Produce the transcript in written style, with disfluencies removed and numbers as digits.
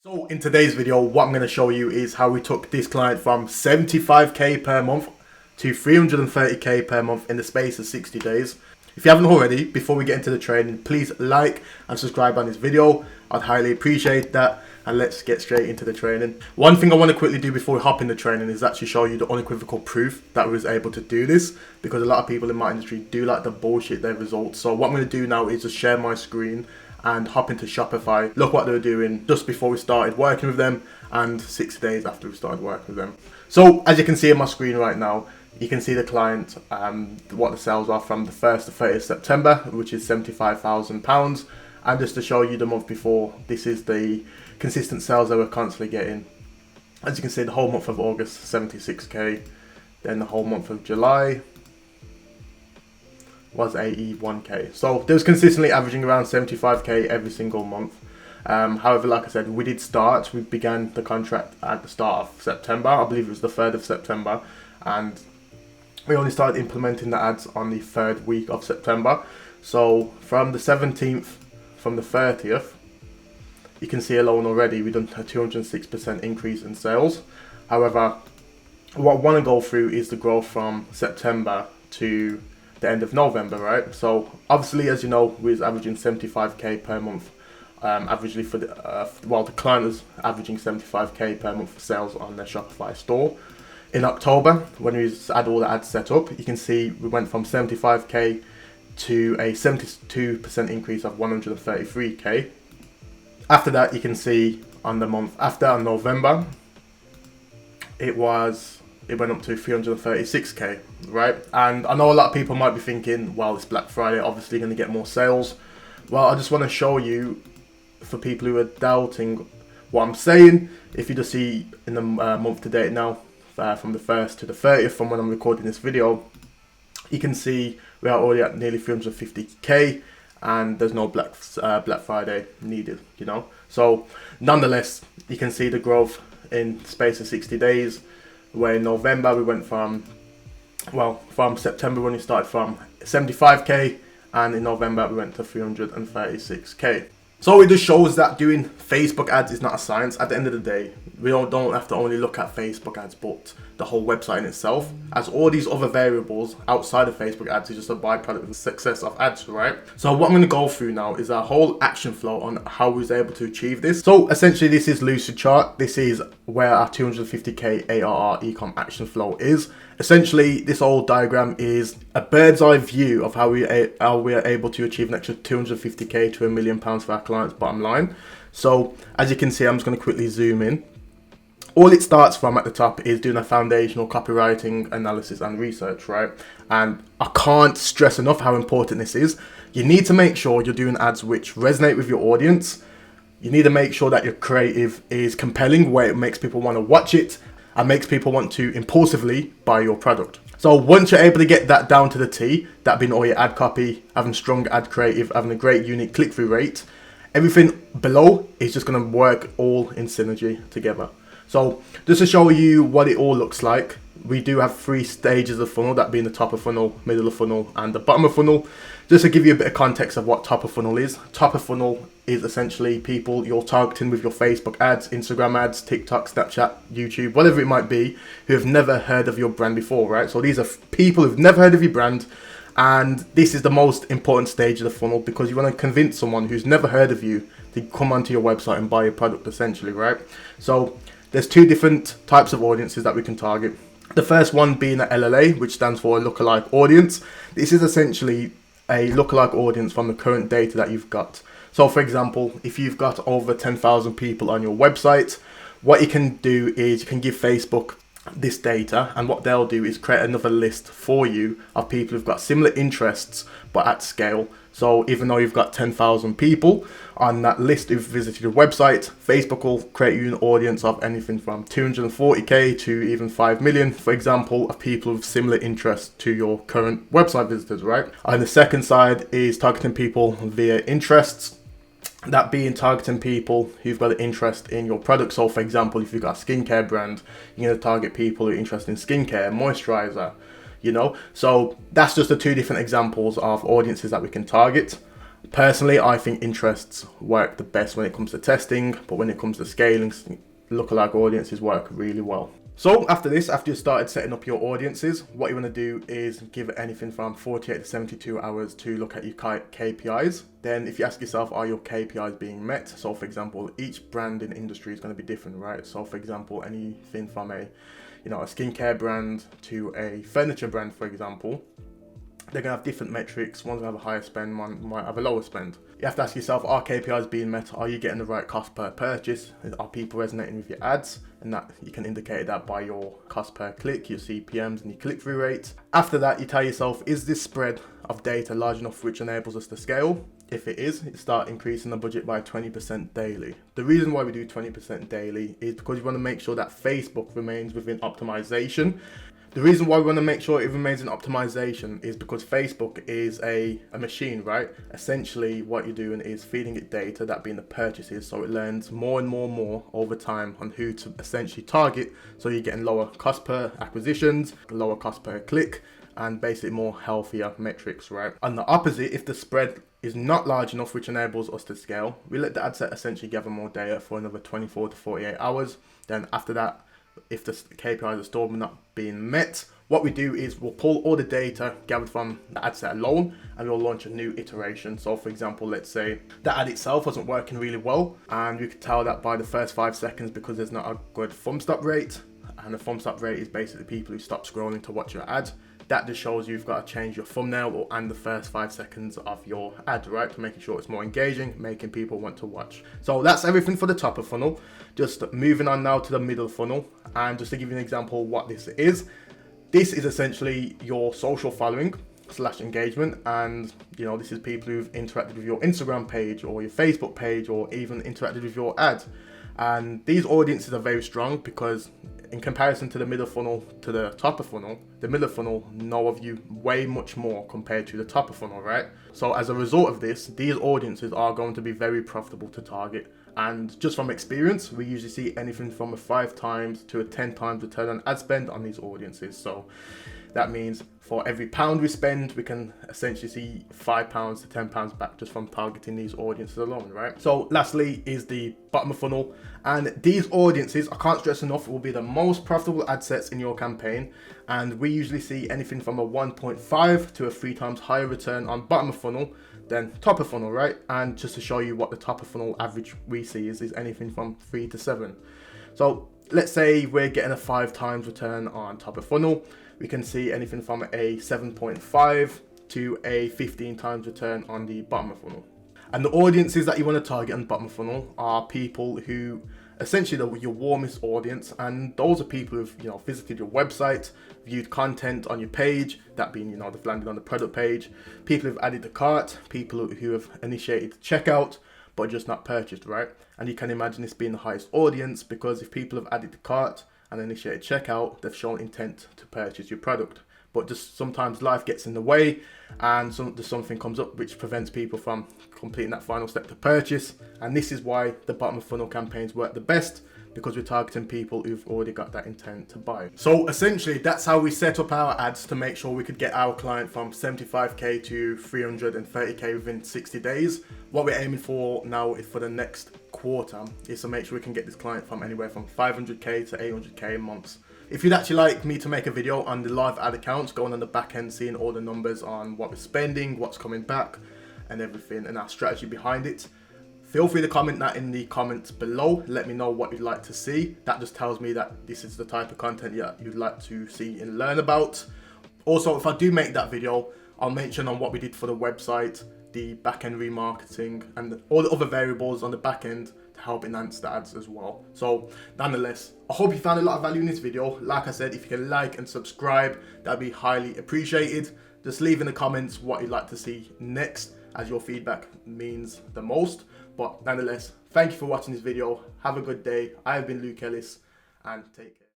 So in today's video, what I'm going to show you is how we took this client from 75k per month to 330k per month in the space of 60 days. If you haven't already, before we get into the training, please like and subscribe on this video. I'd highly appreciate that. And let's get straight into the training. One thing I want to quickly do before we hop in the training is actually show you the unequivocal proof that we was able to do this, because a lot of people in my industry do like to bullshit their results. So what I'm going to do now is just share my screen and hop into Shopify, look what they were doing just before we started working with them and 60 days after we started working with them. So as you can see on my screen right now, you can see the client, what the sales are from the 1st to 30th September, which is £75,000. And just to show you the month before, this is the consistent sales that we're constantly getting. As you can see, the whole month of August, 76k. Then the whole month of July was 81k. So they was consistently averaging around 75k every single month. However, like I said, we began the contract at the start of September. I believe it was the 3rd of September. And we only started implementing the ads on the 3rd week of September. So from the 17th, from the 30th, you can see alone already we've done a 206% increase in sales. However, what I want to go through is the growth from September to the end of November, right? So obviously, as you know, we was averaging 75k per month. Averagely for the client was averaging 75k per month for sales on their Shopify store. In October, when we had all the ads set up, you can see we went from 75k to a 72% increase of 133k. After that, you can see on the month after, on November, it went up to 336k, right? And I know a lot of people might be thinking, well, it's Black Friday, obviously going to get more sales. Well, I just want to show you, for people who are doubting what I'm saying, if you just see in the month to date now, from the 1st to the 30th, from when I'm recording this video, you can see we are already at nearly 350k, and there's no Black Friday needed, you know. So nonetheless, you can see the growth in the space of 60 days, where in November we went from September when we started from 75k, and in November we went to 336k. So it just shows that doing Facebook ads is not a science. At the end of the day, we don't have to only look at Facebook ads, but the whole website in itself, as all these other variables outside of Facebook ads is just a byproduct of the success of ads, right? So what I'm going to go through now is our whole action flow on how we was able to achieve this. So essentially, this is Lucid chart. This is where our 250k ARR ecom action flow is. Essentially, this whole diagram is a bird's eye view of how we are able to achieve an extra 250k to £1 million for our clients' bottom line. So as you can see, I'm just going to quickly zoom in. All it starts from at the top is doing a foundational copywriting analysis and research, right? And I can't stress enough how important this is. You need to make sure you're doing ads which resonate with your audience. You need to make sure that your creative is compelling, where it makes people want to watch it and makes people want to impulsively buy your product. So once you're able to get that down to the T, that being all your ad copy, having strong ad creative, having a great unique click-through rate, everything below is just going to work all in synergy together. So just to show you what it all looks like, we do have 3 stages of funnel, that being the top of funnel, middle of funnel, and the bottom of funnel. Just to give you a bit of context of what top of funnel is. Top of funnel is essentially people you're targeting with your Facebook ads, Instagram ads, TikTok, Snapchat, YouTube, whatever it might be, who have never heard of your brand before, right? So these are people who've never heard of your brand, and this is the most important stage of the funnel, because you want to convince someone who's never heard of you to come onto your website and buy your product, essentially, right? So there's 2 different types of audiences that we can target. The first one being an LLA, which stands for a lookalike audience. This is essentially a lookalike audience from the current data that you've got. So for example, if you've got over 10,000 people on your website, what you can do is you can give Facebook this data, and what they'll do is create another list for you of people who've got similar interests but at scale. So even though you've got 10,000 people on that list who've visited your website, Facebook will create you an audience of anything from 240k to even 5 million, for example, of people with similar interests to your current website visitors, right? And the second side is targeting people via interests. That being targeting people who've got an interest in your product. So for example, if you've got a skincare brand, you're going to target people who are interested in skincare, moisturizer, you know. So that's just the 2 different examples of audiences that we can target. Personally, I think interests work the best when it comes to testing, but when it comes to scaling, lookalike audiences work really well. So after this, after you started setting up your audiences, what you want to do is give it anything from 48 to 72 hours to look at your KPIs. Then if you ask yourself, are your KPIs being met? So for example, each brand in industry is going to be different, right? So for example, anything from a skincare brand to a furniture brand, for example, they're going to have different metrics. One's going to have a higher spend, one might have a lower spend. You have to ask yourself, are KPIs being met? Are you getting the right cost per purchase? Are people resonating with your ads? And that you can indicate that by your cost per click, your CPMs and your click-through rates. After that, you tell yourself, is this spread of data large enough which enables us to scale? If it is, you start increasing the budget by 20% daily. The reason why we do 20% daily is because we want to make sure that Facebook remains within optimization. The reason why we want to make sure it remains in optimization is because Facebook is a machine, right? Essentially, what you're doing is feeding it data, that being the purchases, so it learns more and more over time on who to essentially target. So you're getting lower cost per acquisitions, lower cost per click, and basically more healthier metrics, right? On the opposite, if the spread is not large enough, which enables us to scale, we let the ad set essentially gather more data for another 24 to 48 hours. Then after that, if the KPIs are still not being met, what we do is we'll pull all the data gathered from the ad set alone and we'll launch a new iteration. So for example, let's say the ad itself wasn't working really well and you could tell that by the first 5 seconds because there's not a good thumb stop rate, and the thumb stop rate is basically people who stop scrolling to watch your ad. That just shows you've got to change your thumbnail and the first 5 seconds of your ad, right? To making sure it's more engaging, making people want to watch. So that's everything for the top of funnel. Just moving on now to the middle funnel. And just to give you an example of what this is essentially your social following / engagement. And this is people who've interacted with your Instagram page or your Facebook page or even interacted with your ad. And these audiences are very strong because in comparison to the middle funnel to the top of funnel, the middle funnel know of you way much more compared to the top of funnel, right? So as a result of this, these audiences are going to be very profitable to target. And just from experience, we usually see anything from a 5 times to a 10 times return on ad spend on these audiences. So that means for every pound we spend, we can essentially see £5 to £10 back just from targeting these audiences alone, right? So lastly is the bottom of funnel. And these audiences, I can't stress enough, will be the most profitable ad sets in your campaign. And we usually see anything from a 1.5 to a 3 times higher return on bottom of funnel than top of funnel, right? And just to show you what the top of funnel average we see is anything from 3 to 7. So let's say we're getting a 5 times return on top of funnel. We can see anything from a 7.5 to a 15 times return on the bottom of funnel. And the audiences that you want to target on the bottom of funnel are people who essentially your warmest audience, and those are people who've visited your website, viewed content on your page, that being they've landed on the product page, people who've added to cart, people who have initiated checkout but just not purchased, right? And you can imagine this being the highest audience because if people have added to cart and initiated checkout, they've shown intent to purchase your product. But just sometimes life gets in the way and something comes up which prevents people from completing that final step to purchase. And this is why the bottom of funnel campaigns work the best, because we're targeting people who've already got that intent to buy. So essentially that's how we set up our ads to make sure we could get our client from 75k to 330k within 60 days. What we're aiming for now is for the next quarter is to make sure we can get this client from anywhere from 500k to 800k months. If you'd actually like me to make a video on the live ad accounts, going on the back end, seeing all the numbers on what we're spending, what's coming back and everything and our strategy behind it, feel free to comment that in the comments below. Let me know what you'd like to see. That just tells me that this is the type of content you'd like to see and learn about. Also, if I do make that video, I'll mention on what we did for the website, the back-end remarketing and all the other variables on the back end to help enhance the ads as well. So nonetheless, I hope you found a lot of value in this video. Like I said, if you can like and subscribe, that'd be highly appreciated. Just leave in the comments what you'd like to see next, as your feedback means the most. But nonetheless, thank you for watching this video. Have a good day. I have been Luke Ellis and take care.